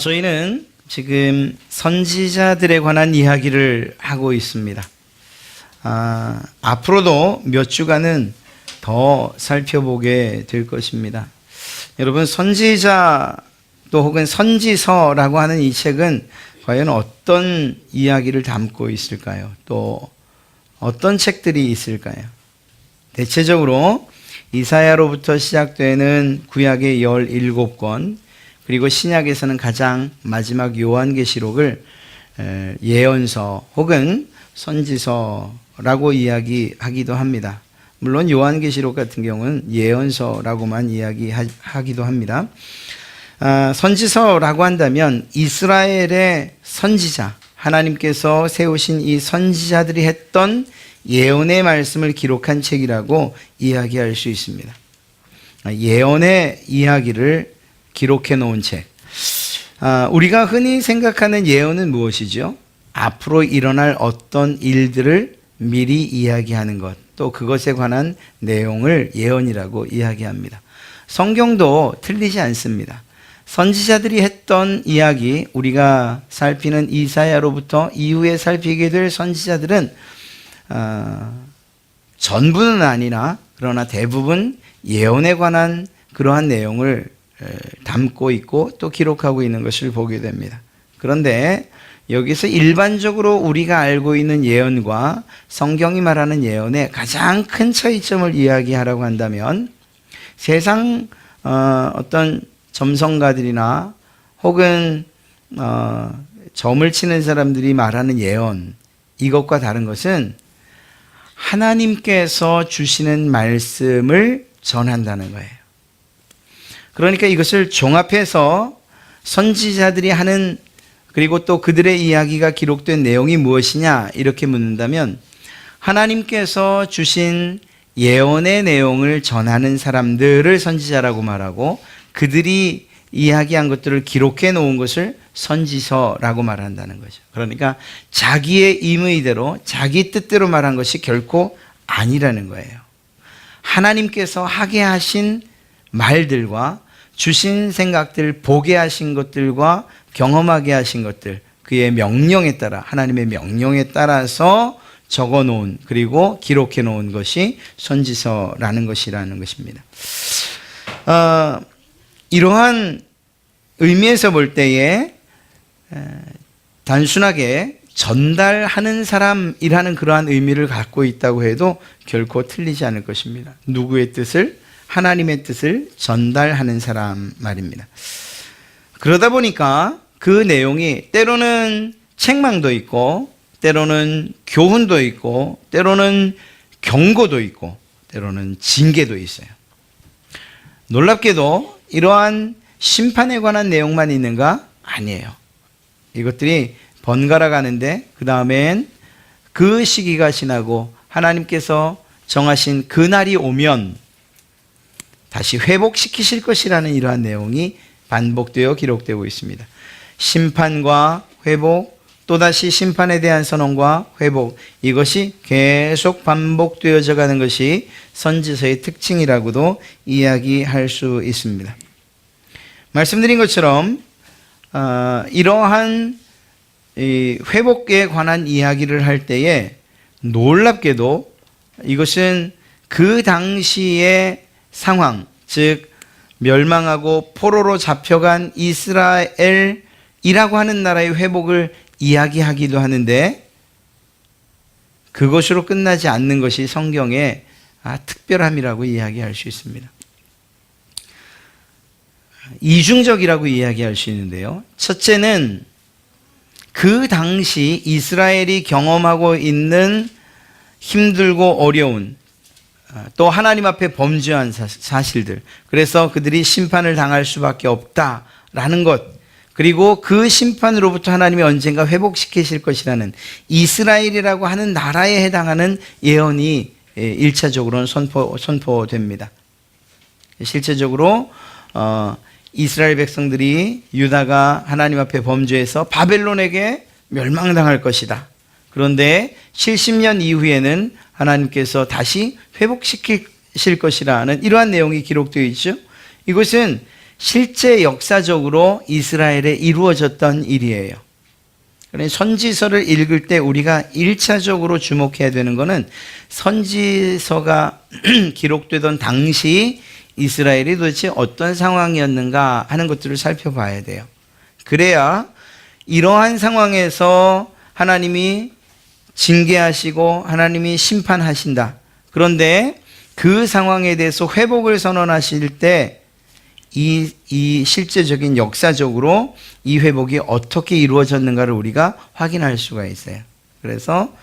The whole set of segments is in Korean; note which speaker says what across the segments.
Speaker 1: 저희는 지금 선지자들에 관한 이야기를 하고 있습니다. 앞으로도 몇 주간은 더 살펴보게 될 것입니다. 여러분, 선지자 또 혹은 선지서라고 하는 이 책은 과연 어떤 이야기를 담고 있을까요? 또 어떤 책들이 있을까요? 대체적으로 이사야로부터 시작되는 구약의 17권, 그리고 신약에서는 가장 마지막 요한계시록을 예언서 혹은 선지서라고 이야기하기도 합니다. 물론 요한계시록 같은 경우는 예언서라고만 이야기하기도 합니다. 선지서라고 한다면 이스라엘의 선지자, 하나님께서 세우신 이 선지자들이 했던 예언의 말씀을 기록한 책이라고 이야기할 수 있습니다. 예언의 이야기를 기록해 놓은 책. 우리가 흔히 생각하는 예언은 무엇이죠? 앞으로 일어날 어떤 일들을 미리 이야기하는 것, 또 그것에 관한 내용을 예언이라고 이야기합니다. 성경도 틀리지 않습니다. 선지자들이 했던 이야기, 우리가 살피는 이사야로부터 이후에 살피게 될 선지자들은 전부는 아니나 그러나 대부분 예언에 관한 그러한 내용을 담고 있고 또 기록하고 있는 것을 보게 됩니다. 그런데 여기서 일반적으로 우리가 알고 있는 예언과 성경이 말하는 예언의 가장 큰 차이점을 이야기하라고 한다면 세상 어떤 점성가들이나 혹은 점을 치는 사람들이 말하는 예언, 이것과 다른 것은 하나님께서 주시는 말씀을 전한다는 거예요. 그러니까 이것을 종합해서 선지자들이 하는, 그리고 또 그들의 이야기가 기록된 내용이 무엇이냐 이렇게 묻는다면 하나님께서 주신 예언의 내용을 전하는 사람들을 선지자라고 말하고 그들이 이야기한 것들을 기록해 놓은 것을 선지서라고 말한다는 거죠. 그러니까 자기의 임의대로 자기 뜻대로 말한 것이 결코 아니라는 거예요. 하나님께서 하게 하신 말들과 주신 생각들, 보게 하신 것들과 경험하게 하신 것들, 그의 명령에 따라, 하나님의 명령에 따라서 적어 놓은, 그리고 기록해 놓은 것이 선지서라는 것이라는 것입니다. 이러한 의미에서 볼 때에 단순하게 전달하는 사람이라는 그러한 의미를 갖고 있다고 해도 결코 틀리지 않을 것입니다. 누구의 뜻을? 하나님의 뜻을 전달하는 사람 말입니다. 그러다 보니까 그 내용이 때로는 책망도 있고, 때로는 교훈도 있고, 때로는 경고도 있고, 때로는 징계도 있어요. 놀랍게도 이러한 심판에 관한 내용만 있는가? 아니에요. 이것들이 번갈아 가는데 그 다음엔 그 시기가 지나고 하나님께서 정하신 그 날이 오면 다시 회복시키실 것이라는 이러한 내용이 반복되어 기록되고 있습니다. 심판과 회복, 또다시 심판에 대한 선언과 회복, 이것이 계속 반복되어져 가는 것이 선지서의 특징이라고도 이야기할 수 있습니다. 말씀드린 것처럼 이러한 회복에 관한 이야기를 할 때에 놀랍게도 이것은 그 당시의 상황, 즉 멸망하고 포로로 잡혀간 이스라엘이라고 하는 나라의 회복을 이야기하기도 하는데 그것으로 끝나지 않는 것이 성경의 특별함이라고 이야기할 수 있습니다. 이중적이라고 이야기할 수 있는데요. 첫째는 그 당시 이스라엘이 경험하고 있는 힘들고 어려운, 또 하나님 앞에 범죄한 사실들, 그래서 그들이 심판을 당할 수밖에 없다라는 것, 그리고 그 심판으로부터 하나님이 언젠가 회복시키실 것이라는 이스라엘이라고 하는 나라에 해당하는 예언이 1차적으로는 선포됩니다. 실제적으로 이스라엘 백성들이, 유다가 하나님 앞에 범죄해서 바벨론에게 멸망당할 것이다. 그런데 70년 이후에는 하나님께서 다시 회복시키실 것이라는 이러한 내용이 기록되어 있죠. 이것은 실제 역사적으로 이스라엘에 이루어졌던 일이에요. 그러니 선지서를 읽을 때 우리가 1차적으로 주목해야 되는 것은 선지서가 기록되던 당시 이스라엘이 도대체 어떤 상황이었는가 하는 것들을 살펴봐야 돼요. 그래야 이러한 상황에서 하나님이 징계하시고 하나님이 심판하신다. 그런데 그 상황에 대해서 회복을 선언하실 때 이 실제적인 역사적으로 이 회복이 어떻게 이루어졌는가를 우리가 확인할 수가 있어요. 그래서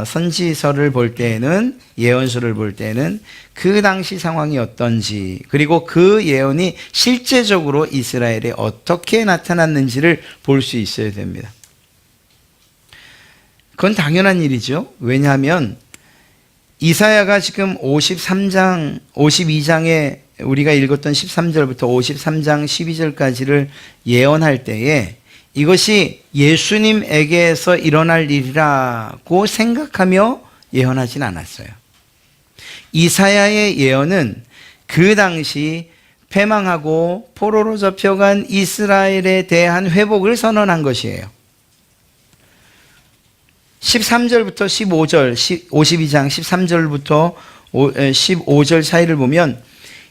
Speaker 1: 선지서를 볼 때에는, 예언서를 볼 때에는 그 당시 상황이 어떤지, 그리고 그 예언이 실제적으로 이스라엘에 어떻게 나타났는지를 볼 수 있어야 됩니다. 그건 당연한 일이죠. 왜냐하면 이사야가 지금 53장, 52장에 우리가 읽었던 13절부터 53장 12절까지를 예언할 때에 이것이 예수님에게서 일어날 일이라고 생각하며 예언하진 않았어요. 이사야의 예언은 그 당시 패망하고 포로로 잡혀간 이스라엘에 대한 회복을 선언한 것이에요. 13절부터 15절, 52장 13절부터 15절 사이를 보면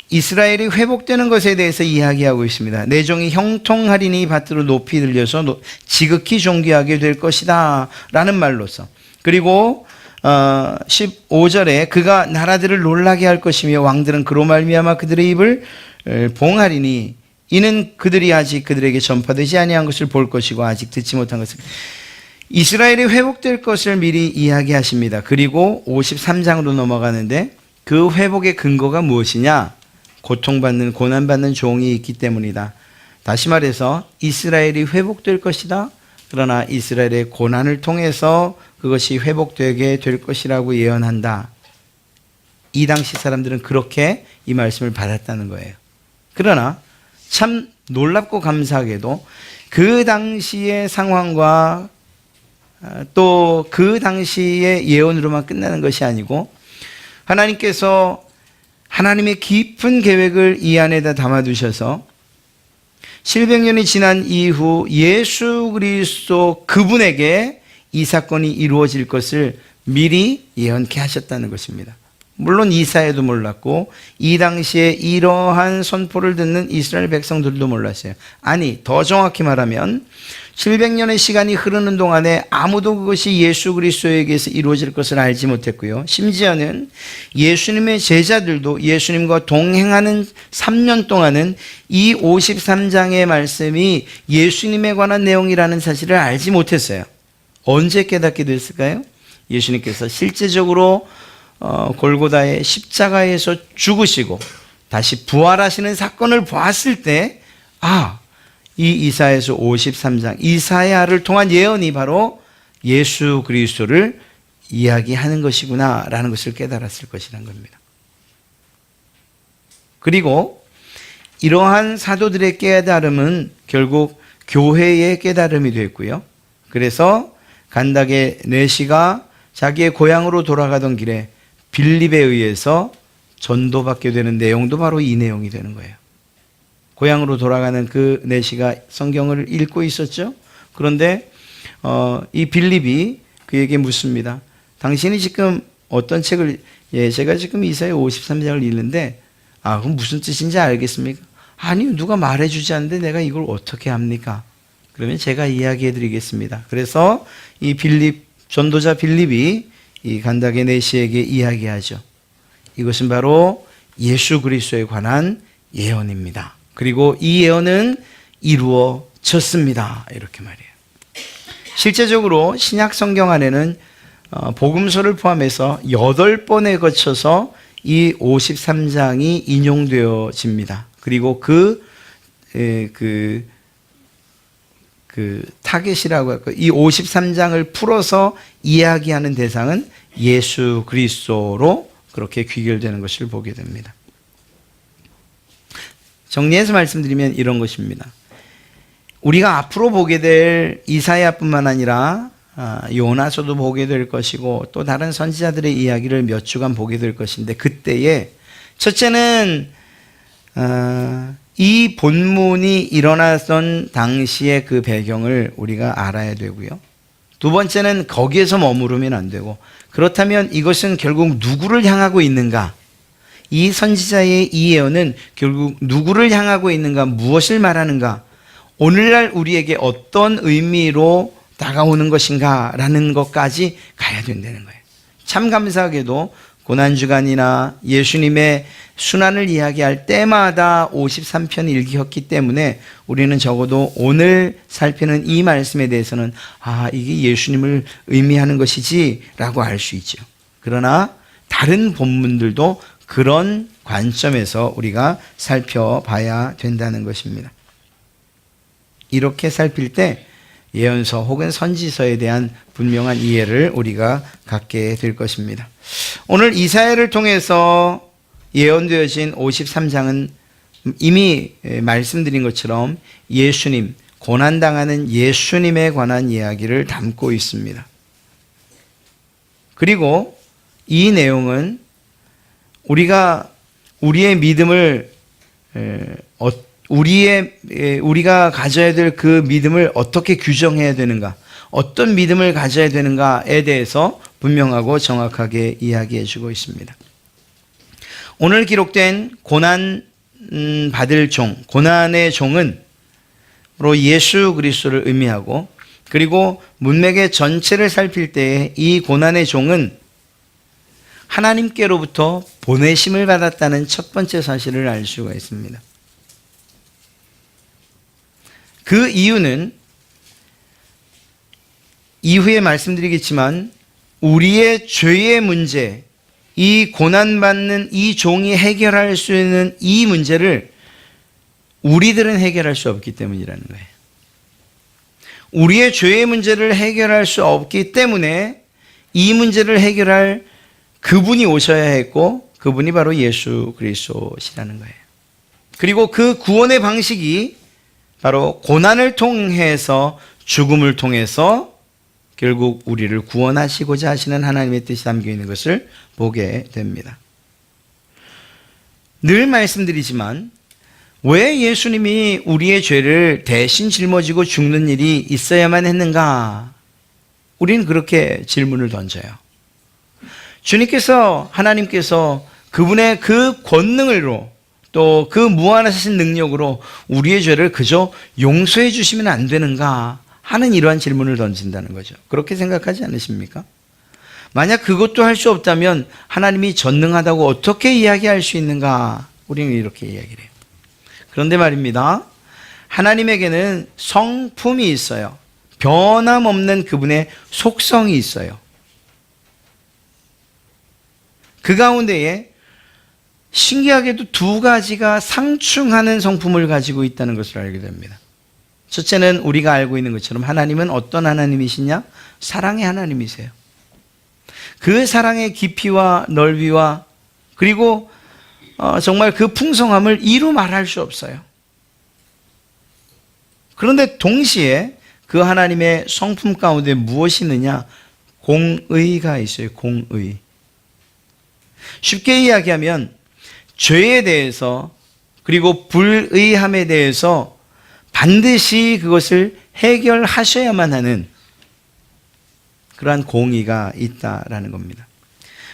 Speaker 1: 이스라엘이 회복되는 것에 대해서 이야기하고 있습니다. 내 종이 형통하리니 밭으로 높이 들려서 지극히 존귀하게 될 것이다 라는 말로서, 그리고 15절에 그가 나라들을 놀라게 할 것이며 왕들은 그로 말미암아 그들의 입을 봉하리니 이는 그들이 아직 그들에게 전파되지 아니한 것을 볼 것이고 아직 듣지 못한 것을. 이스라엘이 회복될 것을 미리 이야기하십니다. 그리고 53장으로 넘어가는데 그 회복의 근거가 무엇이냐? 고통받는, 고난받는 종이 있기 때문이다. 다시 말해서 이스라엘이 회복될 것이다. 그러나 이스라엘의 고난을 통해서 그것이 회복되게 될 것이라고 예언한다. 이 당시 사람들은 그렇게 이 말씀을 받았다는 거예요. 그러나 참 놀랍고 감사하게도 그 당시의 상황과 또 그 당시의 예언으로만 끝나는 것이 아니고 하나님께서 하나님의 깊은 계획을 이 안에다 담아두셔서 700년이 지난 이후 예수 그리스도 그분에게 이 사건이 이루어질 것을 미리 예언케 하셨다는 것입니다. 물론 이사야도 몰랐고 이 당시에 이러한 선포를 듣는 이스라엘 백성들도 몰랐어요. 아니, 더 정확히 말하면 700년의 시간이 흐르는 동안에 아무도 그것이 예수 그리스도에게서 이루어질 것을 알지 못했고요. 심지어는 예수님의 제자들도 예수님과 동행하는 3년 동안은 이 53장의 말씀이 예수님에 관한 내용이라는 사실을 알지 못했어요. 언제 깨닫게 됐을까요? 예수님께서 실제적으로 골고다의 십자가에서 죽으시고 다시 부활하시는 사건을 보았을 때, 이 이사야서 53장, 이사야를 통한 예언이 바로 예수 그리스도를 이야기하는 것이구나 라는 것을 깨달았을 것이라는 겁니다. 그리고 이러한 사도들의 깨달음은 결국 교회의 깨달음이 됐고요. 그래서 간닥의 내시가 자기의 고향으로 돌아가던 길에 빌립에 의해서 전도받게 되는 내용도 바로 이 내용이 되는 거예요. 고향으로 돌아가는 그 내시가 성경을 읽고 있었죠. 그런데 이 빌립이 그에게 묻습니다. 당신이 지금 어떤 책을, 제가 지금 이사야 53장을 읽는데 그럼 무슨 뜻인지 알겠습니까? 아니요, 누가 말해주지 않는데 내가 이걸 어떻게 합니까? 그러면 제가 이야기해 드리겠습니다. 그래서 이 빌립, 전도자 빌립이 이 간닥의 내시에게 이야기하죠. 이것은 바로 예수 그리스도에 관한 예언입니다. 그리고 이 예언은 이루어졌습니다. 이렇게 말해요. 실제적으로 신약 성경 안에는 복음서를 포함해서 8번에 거쳐서 이 53장이 인용되어집니다. 그리고 그 타겟이라고 할까요? 이 53장을 풀어서 이야기하는 대상은 예수 그리스도로 그렇게 귀결되는 것을 보게 됩니다. 정리해서 말씀드리면 이런 것입니다. 우리가 앞으로 보게 될 이사야뿐만 아니라 요나서도 보게 될 것이고 또 다른 선지자들의 이야기를 몇 주간 보게 될 것인데, 그때에 첫째는 이 본문이 일어났던 당시의 그 배경을 우리가 알아야 되고요. 두 번째는 거기에서 머무르면 안 되고, 그렇다면 이것은 결국 누구를 향하고 있는가? 이 선지자의 이 예언은 결국 누구를 향하고 있는가? 무엇을 말하는가? 오늘날 우리에게 어떤 의미로 다가오는 것인가? 라는 것까지 가야 된다는 거예요. 참 감사하게도 고난주간이나 예수님의 순환을 이야기할 때마다 53편 읽혔기 때문에 우리는 적어도 오늘 살피는 이 말씀에 대해서는 이게 예수님을 의미하는 것이지 라고 알 수 있죠. 그러나 다른 본문들도 그런 관점에서 우리가 살펴봐야 된다는 것입니다. 이렇게 살필 때 예언서 혹은 선지서에 대한 분명한 이해를 우리가 갖게 될 것입니다. 오늘 이사야를 통해서 예언되어진 53장은 이미 말씀드린 것처럼 예수님, 고난당하는 예수님에 관한 이야기를 담고 있습니다. 그리고 이 내용은 우리가 우리의 믿음을 우리가 가져야 될 그 믿음을 어떻게 규정해야 되는가, 어떤 믿음을 가져야 되는가에 대해서 분명하고 정확하게 이야기해 주고 있습니다. 오늘 기록된 고난 받을 종, 고난의 종은 바로 예수 그리스도를 의미하고, 그리고 문맥의 전체를 살필 때 이 고난의 종은 하나님께로부터 보내심을 받았다는 첫 번째 사실을 알 수가 있습니다. 그 이유는 이후에 말씀드리겠지만 우리의 죄의 문제, 이 고난받는 이 종이 해결할 수 있는 이 문제를 우리들은 해결할 수 없기 때문이라는 거예요. 우리의 죄의 문제를 해결할 수 없기 때문에 이 문제를 해결할 그분이 오셔야 했고, 그분이 바로 예수 그리스도시라는 거예요. 그리고 그 구원의 방식이 바로 고난을 통해서, 죽음을 통해서 결국 우리를 구원하시고자 하시는 하나님의 뜻이 담겨 있는 것을 보게 됩니다. 늘 말씀드리지만 왜 예수님이 우리의 죄를 대신 짊어지고 죽는 일이 있어야만 했는가? 우리는 그렇게 질문을 던져요. 주님께서, 하나님께서 그분의 그 권능으로, 또 그 무한하신 능력으로 우리의 죄를 그저 용서해 주시면 안 되는가 하는 이러한 질문을 던진다는 거죠. 그렇게 생각하지 않으십니까? 만약 그것도 할 수 없다면 하나님이 전능하다고 어떻게 이야기할 수 있는가? 우리는 이렇게 이야기를 해요. 그런데 말입니다, 하나님에게는 성품이 있어요. 변함없는 그분의 속성이 있어요. 그 가운데에 신기하게도 두 가지가 상충하는 성품을 가지고 있다는 것을 알게 됩니다. 첫째는 우리가 알고 있는 것처럼 하나님은 어떤 하나님이시냐? 사랑의 하나님이세요. 그 사랑의 깊이와 넓이와 그리고 정말 그 풍성함을 이루 말할 수 없어요. 그런데 동시에 그 하나님의 성품 가운데 무엇이 있느냐? 공의가 있어요. 공의. 쉽게 이야기하면 죄에 대해서 그리고 불의함에 대해서 반드시 그것을 해결하셔야만 하는 그러한 공의가 있다라는 겁니다.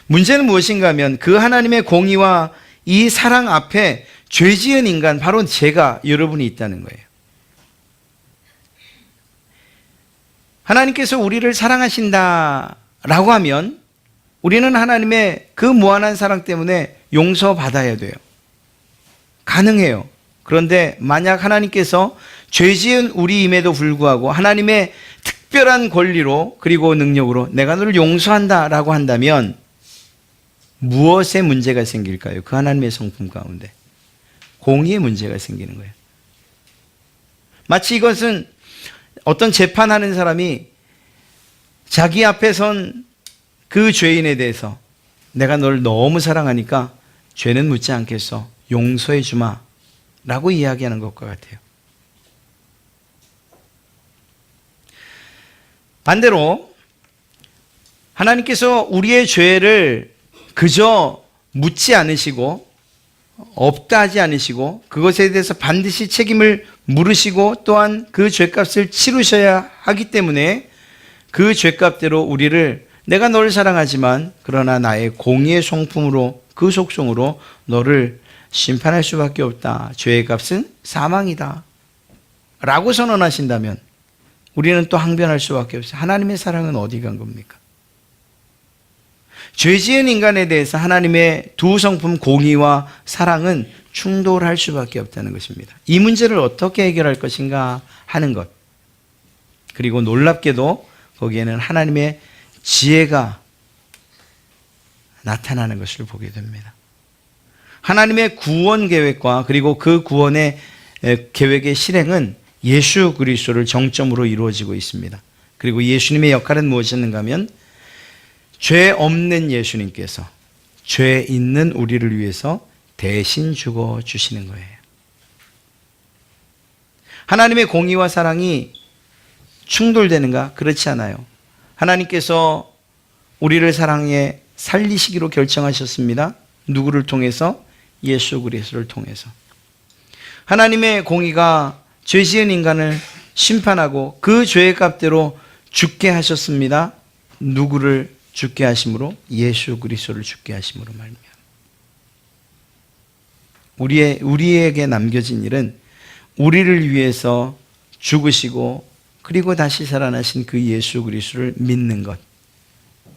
Speaker 1: 문제는 무엇인가 하면 그 하나님의 공의와 이 사랑 앞에 죄 지은 인간, 바로 제가, 여러분이 있다는 거예요. 하나님께서 우리를 사랑하신다라고 하면 우리는 하나님의 그 무한한 사랑 때문에 용서받아야 돼요. 가능해요. 그런데 만약 하나님께서 죄 지은 우리임에도 불구하고 하나님의 특별한 권리로 그리고 능력으로 내가 너를 용서한다라고 한다면 무엇에 문제가 생길까요? 그 하나님의 성품 가운데 공의의 문제가 생기는 거예요. 마치 이것은 어떤 재판하는 사람이 자기 앞에 선 그 죄인에 대해서 내가 너를 너무 사랑하니까 죄는 묻지 않겠어, 용서해 주마 라고 이야기하는 것과 같아요. 반대로 하나님께서 우리의 죄를 그저 묻지 않으시고 없다 하지 않으시고 그것에 대해서 반드시 책임을 물으시고 또한 그 죄값을 치르셔야 하기 때문에 그 죄값대로 우리를 내가 너를 사랑하지만 그러나 나의 공의의 성품으로 그 속성으로 너를 심판할 수밖에 없다. 죄의 값은 사망이다. 라고 선언하신다면 우리는 또 항변할 수밖에 없어요. 하나님의 사랑은 어디 간 겁니까? 죄 지은 인간에 대해서 하나님의 두 성품 공의와 사랑은 충돌할 수밖에 없다는 것입니다. 이 문제를 어떻게 해결할 것인가 하는 것. 그리고 놀랍게도 거기에는 하나님의 지혜가 나타나는 것을 보게 됩니다. 하나님의 구원 계획과 그리고 그 구원의 계획의 실행은 예수 그리스도를 정점으로 이루어지고 있습니다. 그리고 예수님의 역할은 무엇이었는가 하면 죄 없는 예수님께서 죄 있는 우리를 위해서 대신 죽어 주시는 거예요. 하나님의 공의와 사랑이 충돌되는가? 그렇지 않아요. 하나님께서 우리를 사랑해 살리시기로 결정하셨습니다. 누구를 통해서? 예수 그리스도를 통해서. 하나님의 공의가 죄 지은 인간을 심판하고 그 죄의 값대로 죽게 하셨습니다. 누구를 죽게 하심으로? 예수 그리스도를 죽게 하심으로 말미암아. 우리에게 남겨진 일은 우리를 위해서 죽으시고 그리고 다시 살아나신 그 예수 그리스도를 믿는 것.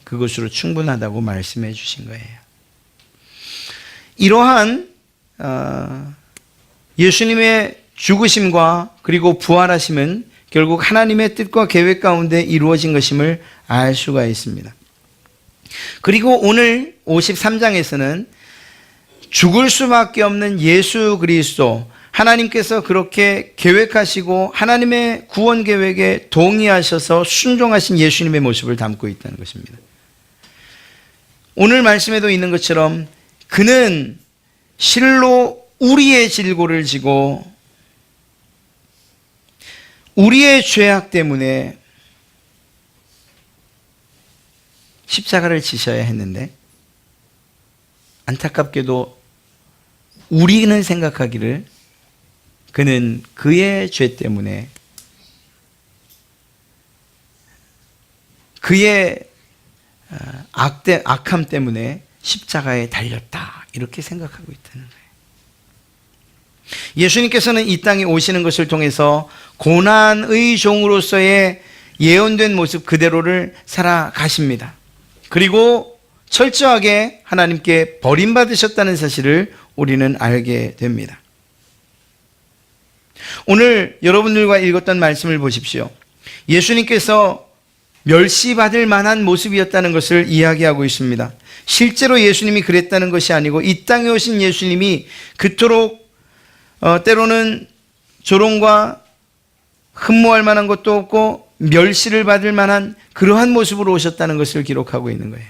Speaker 1: 그것으로 충분하다고 말씀해 주신 거예요. 이러한 예수님의 죽으심과 그리고 부활하심은 결국 하나님의 뜻과 계획 가운데 이루어진 것임을 알 수가 있습니다. 그리고 오늘 53장에서는 죽을 수밖에 없는 예수 그리스도, 하나님께서 그렇게 계획하시고 하나님의 구원 계획에 동의하셔서 순종하신 예수님의 모습을 담고 있다는 것입니다. 오늘 말씀에도 있는 것처럼 그는 실로 우리의 질고를 지고 우리의 죄악 때문에 십자가를 지셔야 했는데 안타깝게도 우리는 생각하기를 그는 그의 죄 때문에 그의 악함 때문에 십자가에 달렸다 이렇게 생각하고 있다는 거예요. 예수님께서는 이 땅에 오시는 것을 통해서 고난의 종으로서의 예언된 모습 그대로를 살아가십니다. 그리고 철저하게 하나님께 버림받으셨다는 사실을 우리는 알게 됩니다. 오늘 여러분들과 읽었던 말씀을 보십시오. 예수님께서 멸시받을 만한 모습이었다는 것을 이야기하고 있습니다. 실제로 예수님이 그랬다는 것이 아니고 이 땅에 오신 예수님이 그토록 때로는 조롱과 흠모할 만한 것도 없고 멸시를 받을 만한 그러한 모습으로 오셨다는 것을 기록하고 있는 거예요.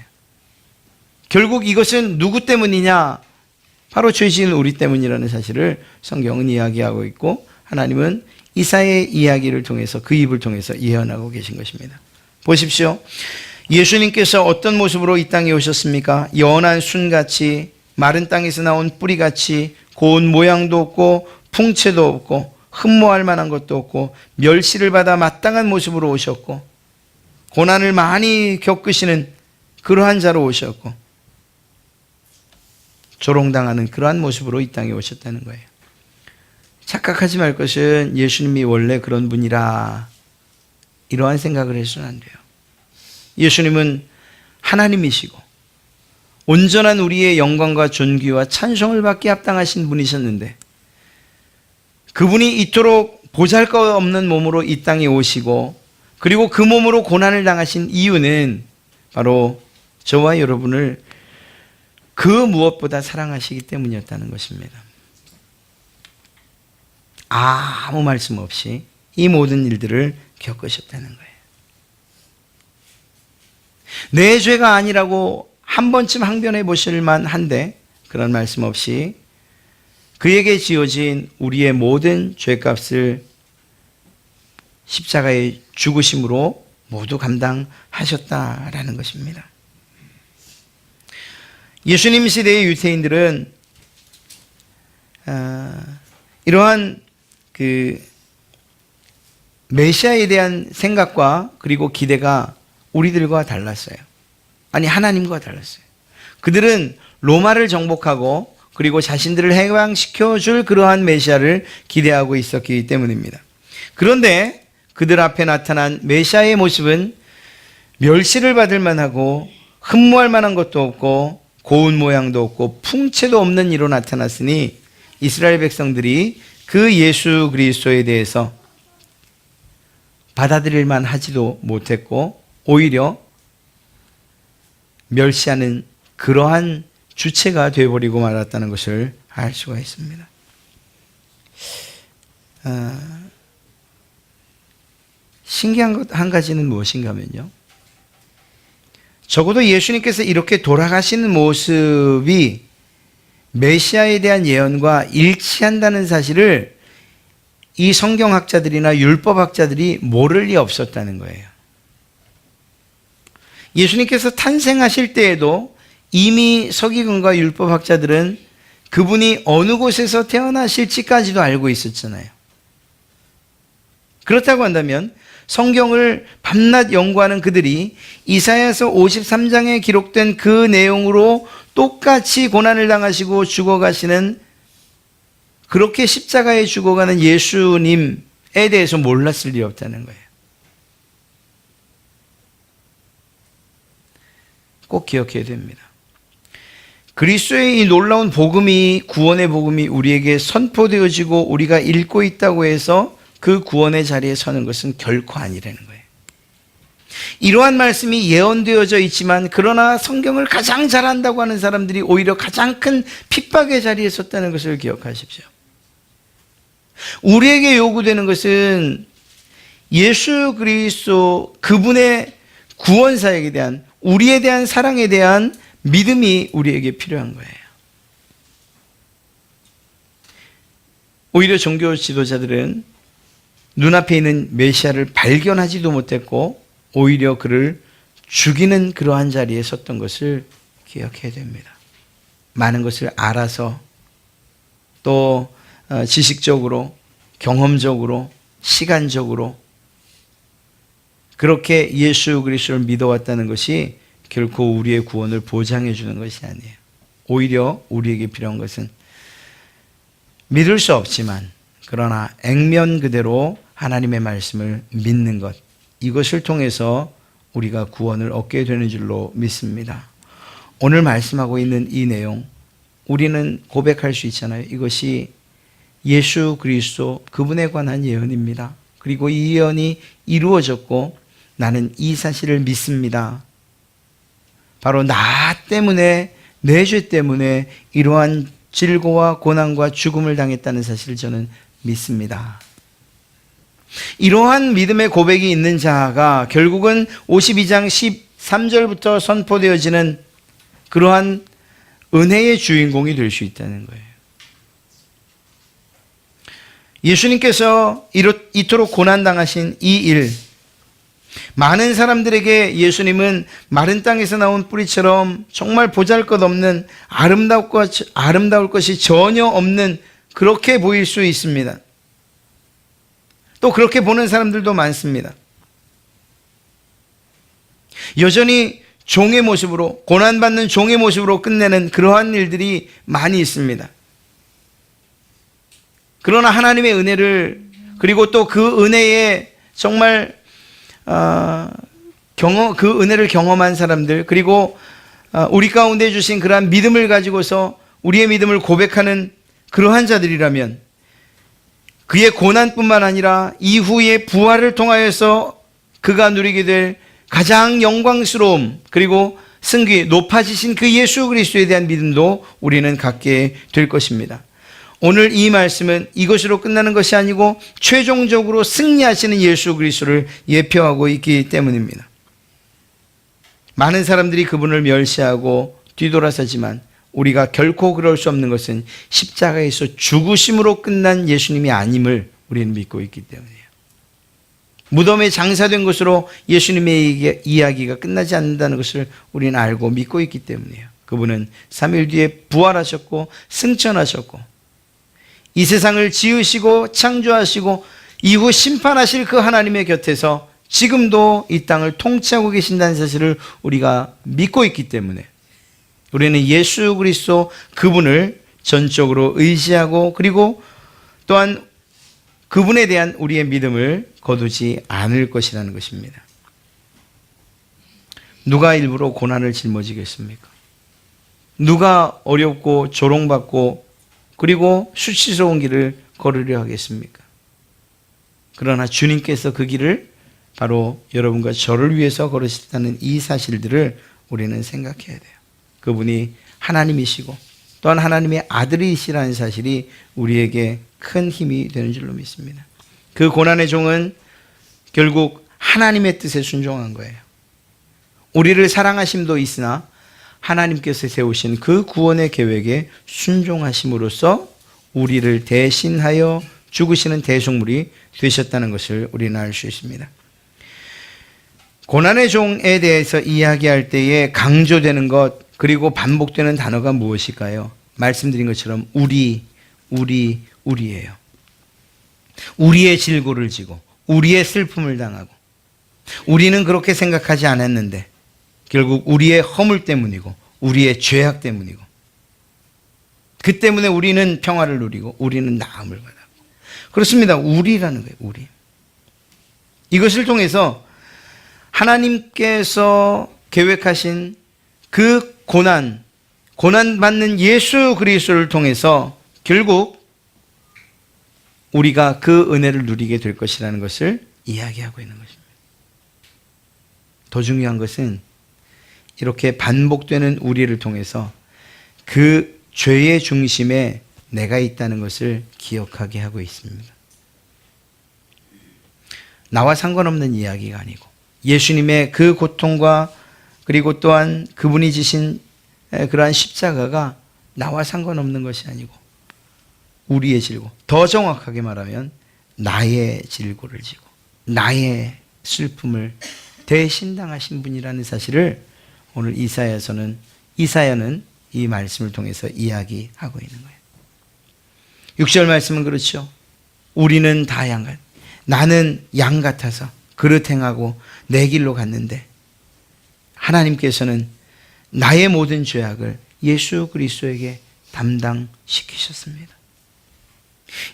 Speaker 1: 결국 이것은 누구 때문이냐? 바로 죄 지은 우리 때문이라는 사실을 성경은 이야기하고 있고 하나님은 이사야의 이야기를 통해서 그 입을 통해서 예언하고 계신 것입니다. 보십시오. 예수님께서 어떤 모습으로 이 땅에 오셨습니까? 연한 순같이 마른 땅에서 나온 뿌리같이 고운 모양도 없고 풍채도 없고 흠모할 만한 것도 없고 멸시를 받아 마땅한 모습으로 오셨고 고난을 많이 겪으시는 그러한 자로 오셨고 조롱당하는 그러한 모습으로 이 땅에 오셨다는 거예요. 착각하지 말 것은 예수님이 원래 그런 분이라 이러한 생각을 해서는 안 돼요. 예수님은 하나님이시고 온전한 우리의 영광과 존귀와 찬송을 받기 합당하신 분이셨는데 그분이 이토록 보잘것없는 몸으로 이 땅에 오시고 그리고 그 몸으로 고난을 당하신 이유는 바로 저와 여러분을 그 무엇보다 사랑하시기 때문이었다는 것입니다. 아무 말씀 없이 이 모든 일들을 겪으셨다는 거예요. 내 죄가 아니라고 한 번쯤 항변해 보실 만한데 그런 말씀 없이 그에게 지어진 우리의 모든 죄값을 십자가의 죽으심으로 모두 감당하셨다라는 것입니다. 예수님 시대의 유대인들은 이러한 그 메시아에 대한 생각과 그리고 기대가 우리들과 달랐어요. 아니, 하나님과 달랐어요. 그들은 로마를 정복하고 그리고 자신들을 해방시켜 줄 그러한 메시아를 기대하고 있었기 때문입니다. 그런데 그들 앞에 나타난 메시아의 모습은 멸시를 받을 만하고 흠모할 만한 것도 없고 고운 모양도 없고 풍채도 없는 이로 나타났으니 이스라엘 백성들이 그 예수 그리스도에 대해서 받아들일 만하지도 못했고 오히려 멸시하는 그러한 주체가 되어버리고 말았다는 것을 알 수가 있습니다. 신기한 것 한 가지는 무엇인가 하면요, 적어도 예수님께서 이렇게 돌아가시는 모습이 메시아에 대한 예언과 일치한다는 사실을 이 성경학자들이나 율법학자들이 모를 리 없었다는 거예요. 예수님께서 탄생하실 때에도 이미 서기관과 율법학자들은 그분이 어느 곳에서 태어나실지까지도 알고 있었잖아요. 그렇다고 한다면 성경을 밤낮 연구하는 그들이 이사야서 53장에 기록된 그 내용으로 똑같이 고난을 당하시고 죽어가시는, 그렇게 십자가에 죽어가는 예수님에 대해서 몰랐을 리 없다는 거예요. 꼭 기억해야 됩니다. 그리스도의 이 놀라운 복음이, 구원의 복음이 우리에게 선포되어지고 우리가 읽고 있다고 해서 그 구원의 자리에 서는 것은 결코 아니라는 거예요. 이러한 말씀이 예언되어져 있지만 그러나 성경을 가장 잘한다고 하는 사람들이 오히려 가장 큰 핍박의 자리에 섰다는 것을 기억하십시오. 우리에게 요구되는 것은 예수 그리스도 그분의 구원 사역에 대한, 우리에 대한 사랑에 대한 믿음이 우리에게 필요한 거예요. 오히려 종교 지도자들은 눈앞에 있는 메시아를 발견하지도 못했고 오히려 그를 죽이는 그러한 자리에 섰던 것을 기억해야 됩니다. 많은 것을 알아서 또 지식적으로, 경험적으로, 시간적으로 그렇게 예수 그리스도를 믿어왔다는 것이 결코 우리의 구원을 보장해 주는 것이 아니에요. 오히려 우리에게 필요한 것은 믿을 수 없지만 그러나 액면 그대로 하나님의 말씀을 믿는 것, 이것을 통해서 우리가 구원을 얻게 되는 줄로 믿습니다. 오늘 말씀하고 있는 이 내용, 우리는 고백할 수 있잖아요. 이것이 예수 그리스도 그분에 관한 예언입니다. 그리고 이 예언이 이루어졌고 나는 이 사실을 믿습니다. 바로 나 때문에, 내 죄 때문에 이러한 질고와 고난과 죽음을 당했다는 사실을 저는 믿습니다. 이러한 믿음의 고백이 있는 자가 결국은 52장 13절부터 선포되어지는 그러한 은혜의 주인공이 될 수 있다는 거예요. 예수님께서 이토록 고난당하신 이 일, 많은 사람들에게 예수님은 마른 땅에서 나온 뿌리처럼 정말 보잘것없는, 아름다울 것이 전혀 없는, 그렇게 보일 수 있습니다. 또 그렇게 보는 사람들도 많습니다. 여전히 종의 모습으로, 고난받는 종의 모습으로 끝내는 그러한 일들이 많이 있습니다. 그러나 하나님의 은혜를, 그리고 또 그 은혜에 정말 그 은혜를 경험한 사람들, 그리고 우리 가운데 주신 그러한 믿음을 가지고서 우리의 믿음을 고백하는 그러한 자들이라면 그의 고난뿐만 아니라 이후의 부활을 통하여서 그가 누리게 될 가장 영광스러움, 그리고 승귀, 높아지신 그 예수 그리스도에 대한 믿음도 우리는 갖게 될 것입니다. 오늘 이 말씀은 이것으로 끝나는 것이 아니고 최종적으로 승리하시는 예수 그리스도를 예표하고 있기 때문입니다. 많은 사람들이 그분을 멸시하고 뒤돌아서지만 우리가 결코 그럴 수 없는 것은 십자가에서 죽으심으로 끝난 예수님이 아님을 우리는 믿고 있기 때문이에요. 무덤에 장사된 것으로 예수님의 이야기가 끝나지 않는다는 것을 우리는 알고 믿고 있기 때문이에요. 그분은 3일 뒤에 부활하셨고 승천하셨고 이 세상을 지으시고 창조하시고 이후 심판하실 그 하나님의 곁에서 지금도 이 땅을 통치하고 계신다는 사실을 우리가 믿고 있기 때문에 우리는 예수 그리스도 그분을 전적으로 의지하고 그리고 또한 그분에 대한 우리의 믿음을 거두지 않을 것이라는 것입니다. 누가 일부러 고난을 짊어지겠습니까? 누가 어렵고 조롱받고 그리고 수치스러운 길을 걸으려 하겠습니까? 그러나 주님께서 그 길을 바로 여러분과 저를 위해서 걸으셨다는 이 사실들을 우리는 생각해야 돼요. 그분이 하나님이시고 또한 하나님의 아들이시라는 사실이 우리에게 큰 힘이 되는 줄로 믿습니다. 그 고난의 종은 결국 하나님의 뜻에 순종한 거예요. 우리를 사랑하심도 있으나 하나님께서 세우신 그 구원의 계획에 순종하심으로써 우리를 대신하여 죽으시는 대속물이 되셨다는 것을 우리는 알 수 있습니다. 고난의 종에 대해서 이야기할 때에 강조되는 것 그리고 반복되는 단어가 무엇일까요? 말씀드린 것처럼 우리예요. 우리의 질고를 지고 우리의 슬픔을 당하고 우리는 그렇게 생각하지 않았는데 결국 우리의 허물 때문이고 우리의 죄악 때문이고 그 때문에 우리는 평화를 누리고 우리는 나음을 받았고 그렇습니다. 우리라는 거예요. 우리. 이것을 통해서 하나님께서 계획하신 그 고난받는 예수 그리스도를 통해서 결국 우리가 그 은혜를 누리게 될 것이라는 것을 이야기하고 있는 것입니다. 더 중요한 것은 이렇게 반복되는 우리를 통해서 그 죄의 중심에 내가 있다는 것을 기억하게 하고 있습니다. 나와 상관없는 이야기가 아니고 예수님의 그 고통과 그리고 또한 그분이 지신 그러한 십자가가 나와 상관없는 것이 아니고 우리의 질고, 더 정확하게 말하면 나의 질고를 지고 나의 슬픔을 대신 당하신 분이라는 사실을 오늘 이사야는 이 말씀을 통해서 이야기하고 있는 거예요. 6절 말씀은 그렇죠. 우리는 다 양같, 나는 양 같아서 그릇 행하고 내 길로 갔는데 하나님께서는 나의 모든 죄악을 예수 그리스도에게 담당시키셨습니다.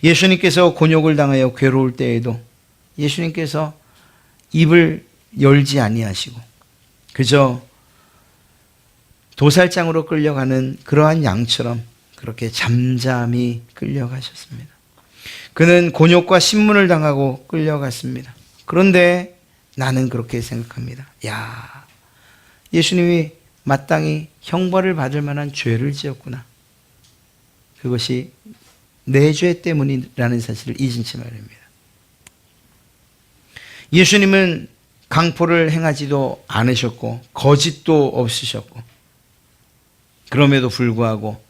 Speaker 1: 예수님께서 곤욕을 당하여 괴로울 때에도 예수님께서 입을 열지 아니하시고 그저 도살장으로 끌려가는 그러한 양처럼 그렇게 잠잠히 끌려가셨습니다. 그는 곤욕과 신문을 당하고 끌려갔습니다. 그런데 나는 그렇게 생각합니다. 야, 예수님이 마땅히 형벌을 받을 만한 죄를 지었구나. 그것이 내 죄 때문이라는 사실을 잊은 채 말입니다. 예수님은 강포를 행하지도 않으셨고 거짓도 없으셨고 그럼에도 불구하고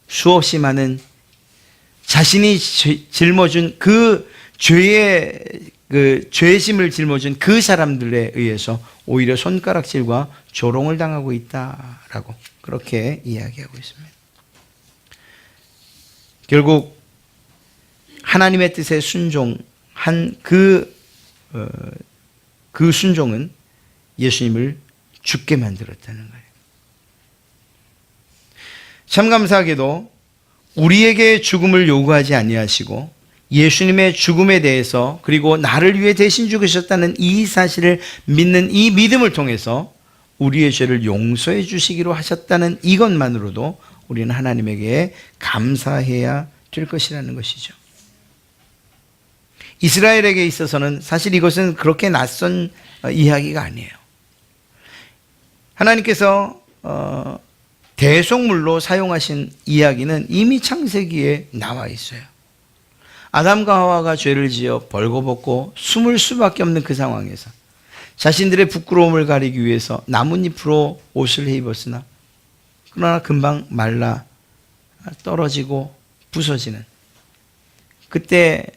Speaker 1: 수없이 많은 자신이 짊어진 그 죄의 죄심을 짊어진 그 사람들에 의해서 오히려 손가락질과 조롱을 당하고 있다라고 그렇게 이야기하고 있습니다. 결국 하나님의 뜻에 순종한 그 순종은 예수님을 죽게 만들었다는 거예요. 참 감사하게도 우리에게 죽음을 요구하지 아니하시고 예수님의 죽음에 대해서 그리고 나를 위해 대신 죽으셨다는 이 사실을 믿는 이 믿음을 통해서 우리의 죄를 용서해 주시기로 하셨다는 이것만으로도 우리는 하나님에게 감사해야 될 것이라는 것이죠. 이스라엘에게 있어서는 사실 이것은 그렇게 낯선 이야기가 아니에요. 하나님께서 대속물로 사용하신 이야기는 이미 창세기에 나와 있어요. 아담과 하와가 죄를 지어 벌거벗고 숨을 수밖에 없는 그 상황에서 자신들의 부끄러움을 가리기 위해서 나뭇잎으로 옷을 입었으나 그러나 금방 말라 떨어지고 부서지는 그때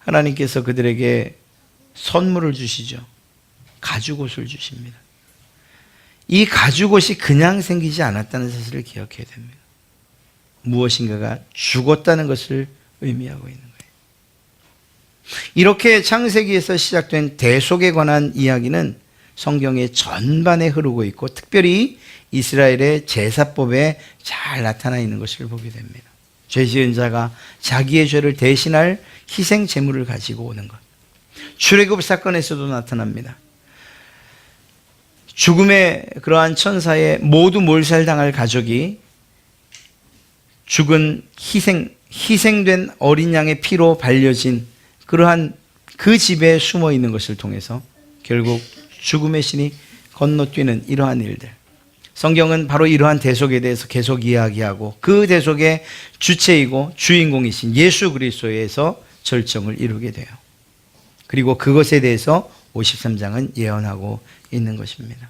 Speaker 1: 하나님께서 그들에게 선물을 주시죠. 가죽옷을 주십니다. 이 가죽옷이 그냥 생기지 않았다는 사실을 기억해야 됩니다. 무엇인가가 죽었다는 것을 의미하고 있는 거예요. 이렇게 창세기에서 시작된 대속에 관한 이야기는 성경의 전반에 흐르고 있고 특별히 이스라엘의 제사법에 잘 나타나 있는 것을 보게 됩니다. 죄 지은 자가 자기의 죄를 대신할 희생 제물을 가지고 오는 것. 출애굽 사건에서도 나타납니다. 죽음의 그러한 천사에 모두 몰살당할 가족이 죽은 희생된 어린 양의 피로 발려진 그러한 그 집에 숨어 있는 것을 통해서 결국 죽음의 신이 건너뛰는 이러한 일들. 성경은 바로 이러한 대속에 대해서 계속 이야기하고 그 대속의 주체이고 주인공이신 예수 그리스도에서 절정을 이루게 돼요. 그리고 그것에 대해서 53장은 예언하고 있는 것입니다.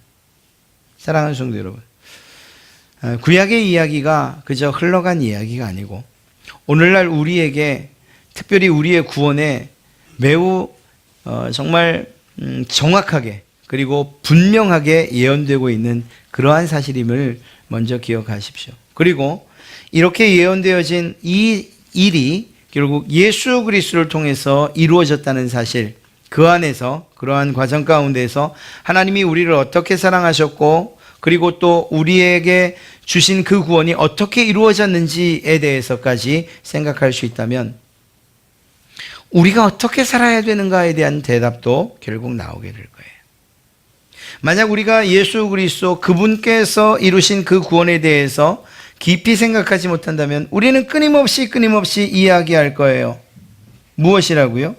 Speaker 1: 사랑하는 성도 여러분, 구약의 이야기가 그저 흘러간 이야기가 아니고 오늘날 우리에게 특별히 우리의 구원에 매우 정말 정확하게 그리고 분명하게 예언되고 있는 그러한 사실임을 먼저 기억하십시오. 그리고 이렇게 예언되어진 이 일이 결국 예수 그리스도를 통해서 이루어졌다는 사실, 그 안에서 그러한 과정 가운데서 하나님이 우리를 어떻게 사랑하셨고 그리고 또 우리에게 주신 그 구원이 어떻게 이루어졌는지에 대해서까지 생각할 수 있다면 우리가 어떻게 살아야 되는가에 대한 대답도 결국 나오게 될 거예요. 만약 우리가 예수 그리스도 그분께서 이루신 그 구원에 대해서 깊이 생각하지 못한다면 우리는 끊임없이 이야기할 거예요. 무엇이라고요?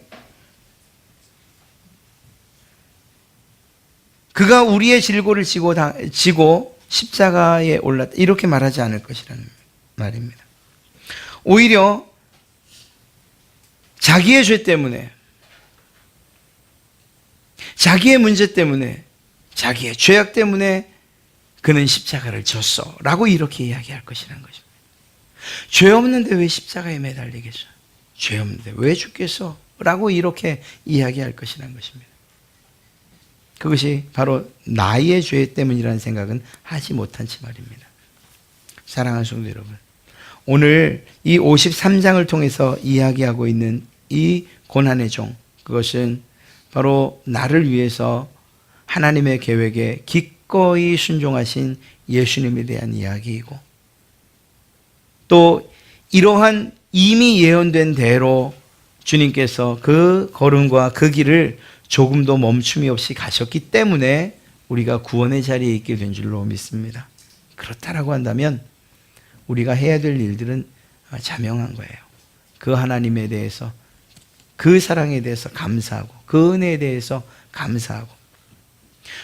Speaker 1: 그가 우리의 질고를 지고 십자가에 올랐다. 이렇게 말하지 않을 것이라는 말입니다. 오히려 자기의 죄 때문에, 자기의 문제 때문에, 자기의 죄악 때문에 그는 십자가를 졌어 라고 이렇게 이야기할 것이라는 것입니다. 죄 없는데 왜 십자가에 매달리겠어? 죄 없는데 왜 죽겠어? 라고 이렇게 이야기할 것이라는 것입니다. 그것이 바로 나의 죄 때문이라는 생각은 하지 못한 채 말입니다. 사랑하는 성도 여러분, 오늘 이 53장을 통해서 이야기하고 있는 이 고난의 종, 그것은 바로 나를 위해서 하나님의 계획에 기꺼이 순종하신 예수님에 대한 이야기이고 또 이러한 이미 예언된 대로 주님께서 그 걸음과 그 길을 조금도 멈춤이 없이 가셨기 때문에 우리가 구원의 자리에 있게 된 줄로 믿습니다. 그렇다라고 한다면 우리가 해야 될 일들은 자명한 거예요. 그 하나님에 대해서, 그 사랑에 대해서 감사하고 그 은혜에 대해서 감사하고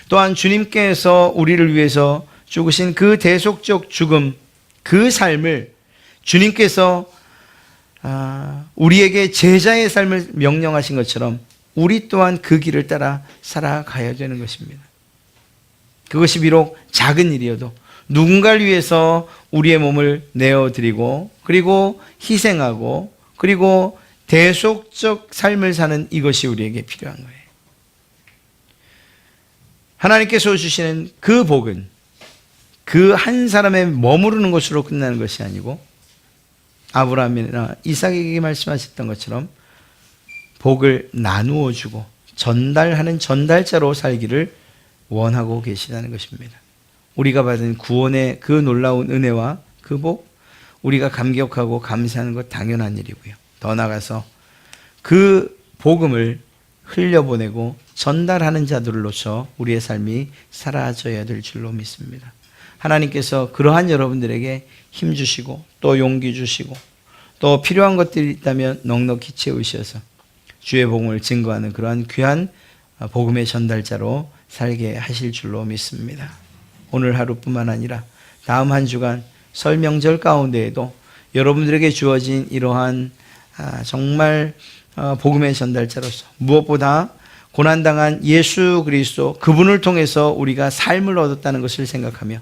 Speaker 1: 또한 주님께서 우리를 위해서 죽으신 그 대속적 죽음, 그 삶을 주님께서 우리에게 제자의 삶을 명령하신 것처럼 우리 또한 그 길을 따라 살아가야 되는 것입니다. 그것이 비록 작은 일이어도 누군가를 위해서 우리의 몸을 내어드리고 그리고 희생하고 그리고 대속적 삶을 사는 이것이 우리에게 필요한 거예요. 하나님께서 주시는 그 복은 그 한 사람의 머무르는 것으로 끝나는 것이 아니고 아브라함이나 이삭에게 말씀하셨던 것처럼 복을 나누어 주고 전달하는 전달자로 살기를 원하고 계시다는 것입니다. 우리가 받은 구원의 그 놀라운 은혜와 그 복, 우리가 감격하고 감사하는 것 당연한 일이고요. 더 나아가서 그 복음을 흘려보내고 전달하는 자들로서 우리의 삶이 살아져야 될 줄로 믿습니다. 하나님께서 그러한 여러분들에게 힘 주시고 또 용기 주시고 또 필요한 것들이 있다면 넉넉히 채우셔서 주의 복음을 증거하는 그러한 귀한 복음의 전달자로 살게 하실 줄로 믿습니다. 오늘 하루뿐만 아니라 다음 한 주간 설 명절 가운데에도 여러분들에게 주어진 이러한 정말 복음의 전달자로서 무엇보다 고난당한 예수 그리스도 그분을 통해서 우리가 삶을 얻었다는 것을 생각하며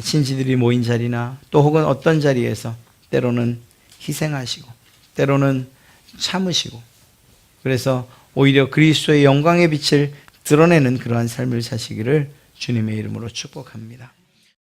Speaker 1: 친지들이 모인 자리나 또 혹은 어떤 자리에서 때로는 희생하시고 때로는 참으시고 그래서 오히려 그리스도의 영광의 빛을 드러내는 그러한 삶을 사시기를 주님의 이름으로 축복합니다.